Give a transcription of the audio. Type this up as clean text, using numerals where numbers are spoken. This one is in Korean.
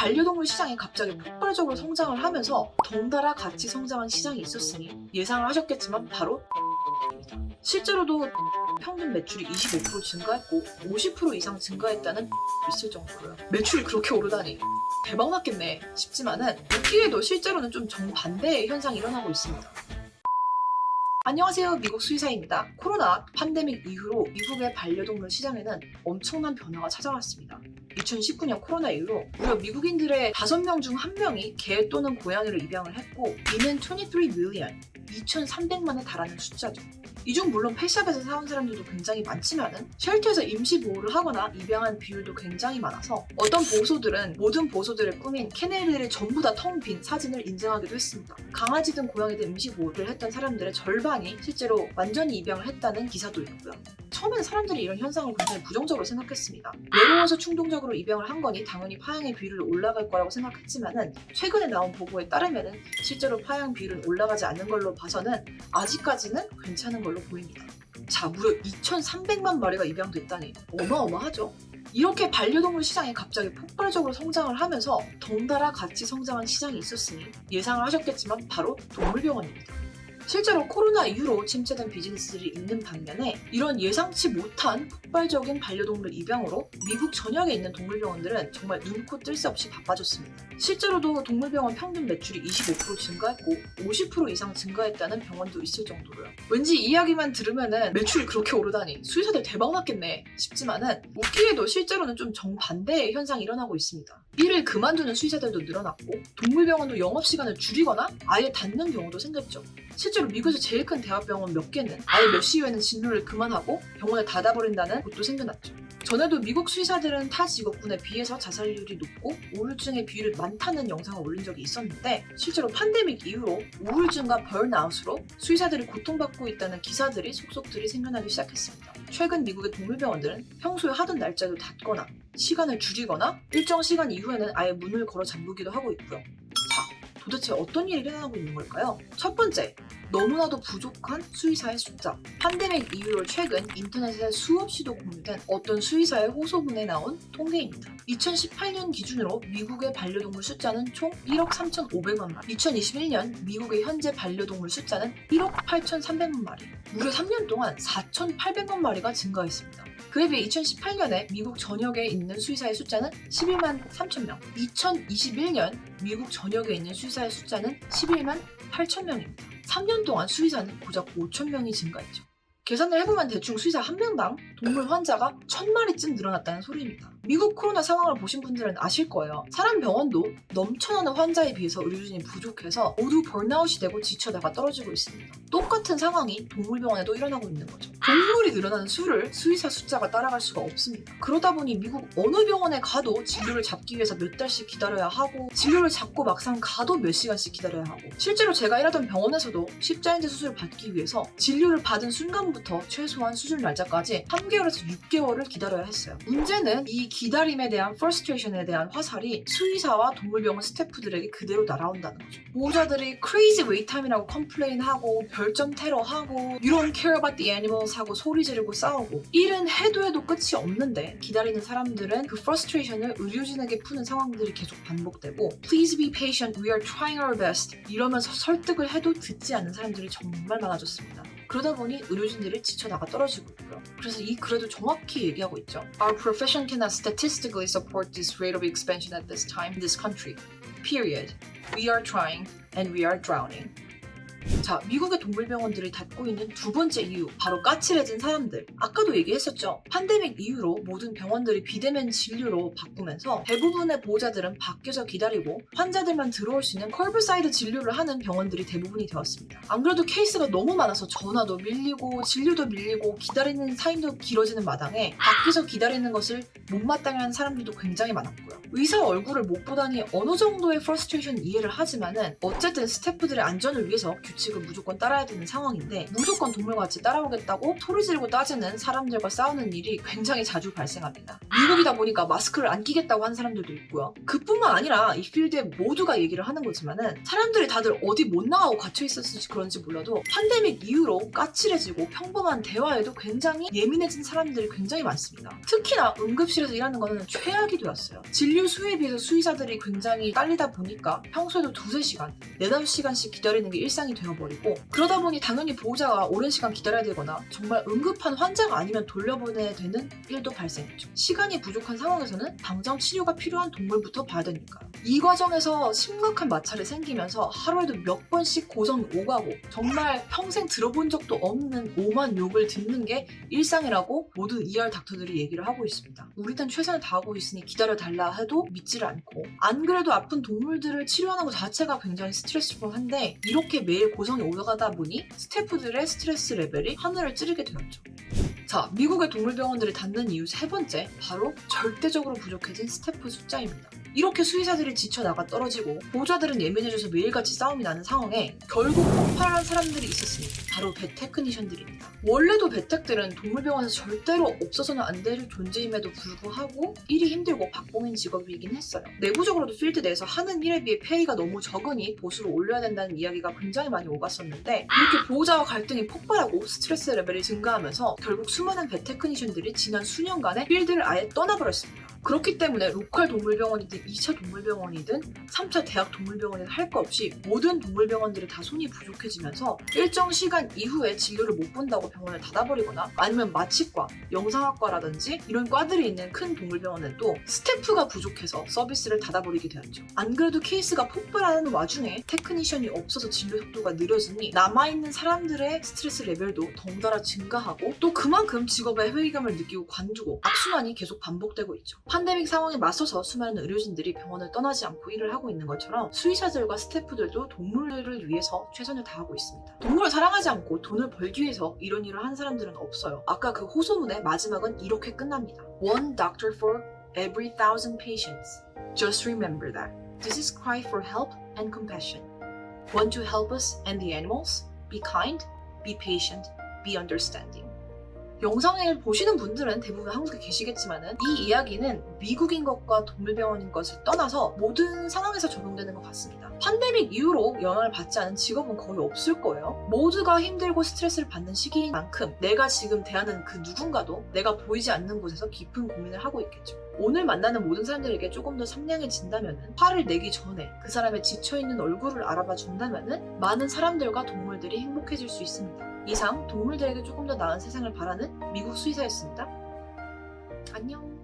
반려동물 시장이 갑자기 폭발적으로 성장을 하면서 덩달아 같이 성장한 시장이 있었으니 예상을 하셨겠지만 바로 실제로도 평균 매출이 25% 증가했고 50% 이상 증가했다는 있을 정도로요. 매출이 그렇게 오르다니 대박 났겠네 싶지만은 웃기게도 실제로는 좀 정반대의 현상이 일어나고 있습니다. 안녕하세요, 미국 수의사입니다. 코로나 팬데믹 이후로 미국의 반려동물 시장에는 엄청난 변화가 찾아왔습니다. 2019년 코로나 이후로 무려 미국인들의 5명 중 1명이 개 또는 고양이를 입양을 했고 이는 23 밀리언, 2,300만에 달하는 숫자죠. 이 중 물론 펫샵에서 사온 사람들도 굉장히 많지만은 쉘터에서 임시 보호를 하거나 입양한 비율도 굉장히 많아서 어떤 보호소들은 모든 보호소들의 꿈인 케넬들이 전부 다 텅 빈 사진을 인증하기도 했습니다. 강아지든 고양이든 임시 보호를 했던 사람들의 절반이 실제로 완전히 입양을 했다는 기사도 있고요. 처음엔 사람들이 이런 현상을 굉장히 부정적으로 생각했습니다. 외로워서 충동적으로 입양을 한 거니 당연히 파양의 비율이 올라갈 거라고 생각했지만은 최근에 나온 보고에 따르면은 실제로 파양 비율은 올라가지 않는 걸로 봐서는 아직까지는 괜찮은 걸로 보입니다. 자, 무려 2,300만 마리가 입양됐다니 어마어마하죠? 이렇게 반려동물 시장이 갑자기 폭발적으로 성장을 하면서 덩달아 같이 성장한 시장이 있었으니 예상을 하셨겠지만 바로 동물병원입니다. 실제로 코로나 이후로 침체된 비즈니스들이 있는 반면에 이런 예상치 못한 폭발적인 반려동물 입양으로 미국 전역에 있는 동물병원들은 정말 눈코 뜰 새 없이 바빠졌습니다. 실제로도 동물병원 평균 매출이 25% 증가했고 50% 이상 증가했다는 병원도 있을 정도로요. 왠지 이야기만 들으면은 매출이 그렇게 오르다니 수의사들 대박 났겠네 싶지만은 웃기게도 실제로는 좀 정반대의 현상이 일어나고 있습니다. 일을 그만두는 수의사들도 늘어났고 동물병원도 영업시간을 줄이거나 아예 닫는 경우도 생겼죠. 실제로 미국에서 제일 큰 대학병원 몇 개는 아예 몇 시 이후에는 진료를 그만하고 병원을 닫아버린다는 곳도 생겨났죠. 전에도 미국 수의사들은 타 직업군에 비해서 자살률이 높고 우울증의 비율이 많다는 영상을 올린 적이 있었는데 실제로 팬데믹 이후로 우울증과 번아웃으로 수의사들이 고통받고 있다는 기사들이 속속들이 생겨나기 시작했습니다. 최근 미국의 동물병원들은 평소에 하던 날짜도 닫거나 시간을 줄이거나 일정 시간 이후에는 아예 문을 걸어 잠그기도 하고 있고요. 자, 도대체 어떤 일이 일어나고 있는 걸까요? 첫 번째, 너무나도 부족한 수의사의 숫자. 팬데믹 이후로 최근 인터넷에 수없이도 공유된 어떤 수의사의 호소문에 나온 통계입니다. 2018년 기준으로 미국의 반려동물 숫자는 총 1억 3,500만 마리. 2021년 미국의 현재 반려동물 숫자는 1억 8,300만 마리. 무려 3년 동안 4,800만 마리가 증가했습니다. 그에 비해 2018년에 미국 전역에 있는 수의사의 숫자는 11만 3천 명. 2021년 미국 전역에 있는 수의사의 숫자는 11만 8천 명입니다. 3년 동안 수의사는 고작 5천 명이 증가했죠. 계산을 해보면 대충 수의사 한 명당 동물 환자가 1,000마리쯤 늘어났다는 소리입니다. 미국 코로나 상황을 보신 분들은 아실 거예요. 사람 병원도 넘쳐나는 환자에 비해서 의료진이 부족해서 모두 번아웃이 되고 지쳐다가 떨어지고 있습니다. 똑같은 상황이 동물병원에도 일어나고 있는 거죠. 동물이 늘어나는 수를 수의사 숫자가 따라갈 수가 없습니다. 그러다 보니 미국 어느 병원에 가도 진료를 잡기 위해서 몇 달씩 기다려야 하고 진료를 잡고 막상 가도 몇 시간씩 기다려야 하고 실제로 제가 일하던 병원에서도 십자인대 수술을 받기 위해서 진료를 받은 순간부터 최소한 수술 날짜까지 3개월에서 6개월을 기다려야 했어요. 문제는 이 기다림에 대한 frustраtion에 대한 화살이 수의사와 동물병원 스태프들에게 그대로 날아온다는 거죠. 보호자들이 crazy wait time이라고 컴플레인하고 별점 테러하고 you don't care about the animals 하고 소리 지르고 싸우고 일은 해도 끝이 없는데 기다리는 사람들은 그 frustration을 의료진에게 푸는 상황들이 계속 반복되고 please be patient, we are trying our best 이러면서 설득을 해도 듣지 않는 사람들이 정말 많아졌습니다. 그러다 보니 의료진들이 지쳐나가 떨어지고 있고요. 그래서 이 글에도 정확히 얘기하고 있죠. Our profession cannot statistically support this rate of expansion at this time in this country. Period. We are trying and we are drowning. 자, 미국의 동물병원들이 닫고 있는 두 번째 이유, 바로 까칠해진 사람들. 아까도 얘기했었죠. 팬데믹 이후로 모든 병원들이 비대면 진료로 바꾸면서 대부분의 보호자들은 밖에서 기다리고 환자들만 들어올 수 있는 컬브사이드 진료를 하는 병원들이 대부분이 되었습니다. 안 그래도 케이스가 너무 많아서 전화도 밀리고 진료도 밀리고 기다리는 타임도 길어지는 마당에 밖에서 기다리는 것을 못마땅해 하는 사람들도 굉장히 많았고요. 의사 얼굴을 못 보다니 어느 정도의 프러스트레이션 이해를 하지만은 어쨌든 스태프들의 안전을 위해서 규칙을 규칙을 무조건 따라야 되는 상황인데 무조건 동물같이 따라오겠다고 소리 지르고 따지는 사람들과 싸우는 일이 굉장히 자주 발생합니다. 미국이다 보니까 마스크를 안 끼겠다고 하는 사람들도 있고요. 그뿐만 아니라 이 필드에 모두가 얘기를 하는 거지만은 사람들이 다들 어디 못 나가고 갇혀 있었을지 그런지 몰라도 팬데믹 이후로 까칠해지고 평범한 대화에도 굉장히 예민해진 사람들이 굉장히 많습니다. 특히나 응급실에서 일하는 거는 최악이 되었어요. 진료 수에 비해서 수의사들이 굉장히 딸리다 보니까 평소에도 2-3시간, 4-5시간씩 기다리는 게 일상이 되어버리고 그러다 보니 당연히 보호자가 오랜 시간 기다려야 되거나 정말 응급한 환자가 아니면 돌려보내야 되는 일도 발생했죠. 시간이 부족한 상황에서는 당장 치료가 필요한 동물부터 봐야 되니까요. 이 과정에서 심각한 마찰이 생기면서 하루에도 몇 번씩 고성이 오가고 정말 평생 들어본 적도 없는 오만 욕을 듣는 게 일상이라고 모든 ER 닥터들이 얘기를 하고 있습니다. 우리는 최선을 다하고 있으니 기다려달라 해도 믿지를 않고 안 그래도 아픈 동물들을 치료하는 것 자체가 굉장히 스트레스풀한데 이렇게 매일 고성이 올라가다 보니 스태프들의 스트레스 레벨이 하늘을 찌르게 되었죠. 자, 미국의 동물병원들이 닫는 이유 3번째, 바로 절대적으로 부족해진 스태프 숫자입니다. 이렇게 수의사들이 지쳐나가 떨어지고 보호자들은 예민해져서 매일같이 싸움이 나는 상황에 결국 폭발한 사람들이 있었습니다. 바로 vet 테크니션들입니다. 원래도 벳텍들은 동물병원에서 절대로 없어서는 안 될 존재임에도 불구하고 일이 힘들고 박봉인 직업이긴 했어요. 내부적으로도 필드 내에서 하는 일에 비해 페이가 너무 적으니 보수를 올려야 된다는 이야기가 굉장히 많이 오갔었는데 이렇게 보호자와 갈등이 폭발하고 스트레스 레벨이 증가하면서 결국 수많은 vet 테크니션들이 지난 수년간의 필드를 아예 떠나버렸습니다. 그렇기 때문에 로컬 동물병원이든 2차 동물병원이든 3차 대학 동물병원이든 할 거 없이 모든 동물병원들이 다 손이 부족해지면서 일정 시간 이후에 진료를 못 본다고 병원을 닫아버리거나 아니면 마취과, 영상학과라든지 이런 과들이 있는 큰 동물병원은 또 스태프가 부족해서 서비스를 닫아버리게 되었죠. 안 그래도 케이스가 폭발하는 와중에 테크니션이 없어서 진료 속도가 느려지니 남아있는 사람들의 스트레스 레벨도 덩달아 증가하고 또 그만큼 직업의 회의감을 느끼고 관두고 악순환이 계속 반복되고 있죠. 팬데믹 상황에 맞서서 수많은 의료진들이 병원을 떠나지 않고 일을 하고 있는 것처럼 수의사들과 스태프들도 동물들을 위해서 최선을 다하고 있습니다. 동물을 사랑하지 않고 돈을 벌기 위해서 이런 일을 하는 사람들은 없어요. 아까 그 호소문의 마지막은 이렇게 끝납니다. One doctor for every 1,000 patients. Just remember that. This is cry for help and compassion. Want to help us and the animals? Be kind, be patient, be understanding. 영상을 보시는 분들은 대부분 한국에 계시겠지만은 이 이야기는 미국인 것과 동물병원인 것을 떠나서 모든 상황에서 적용되는 것 같습니다. 팬데믹 이후로 영향을 받지 않은 직업은 거의 없을 거예요. 모두가 힘들고 스트레스를 받는 시기인 만큼 내가 지금 대하는 그 누군가도 내가 보이지 않는 곳에서 깊은 고민을 하고 있겠죠. 오늘 만나는 모든 사람들에게 조금 더 상냥해진다면 화를 내기 전에 그 사람의 지쳐있는 얼굴을 알아봐 준다면 많은 사람들과 동물들이 행복해질 수 있습니다. 이상 동물들에게 조금 더 나은 세상을 바라는 미국 수의사였습니다. 안녕.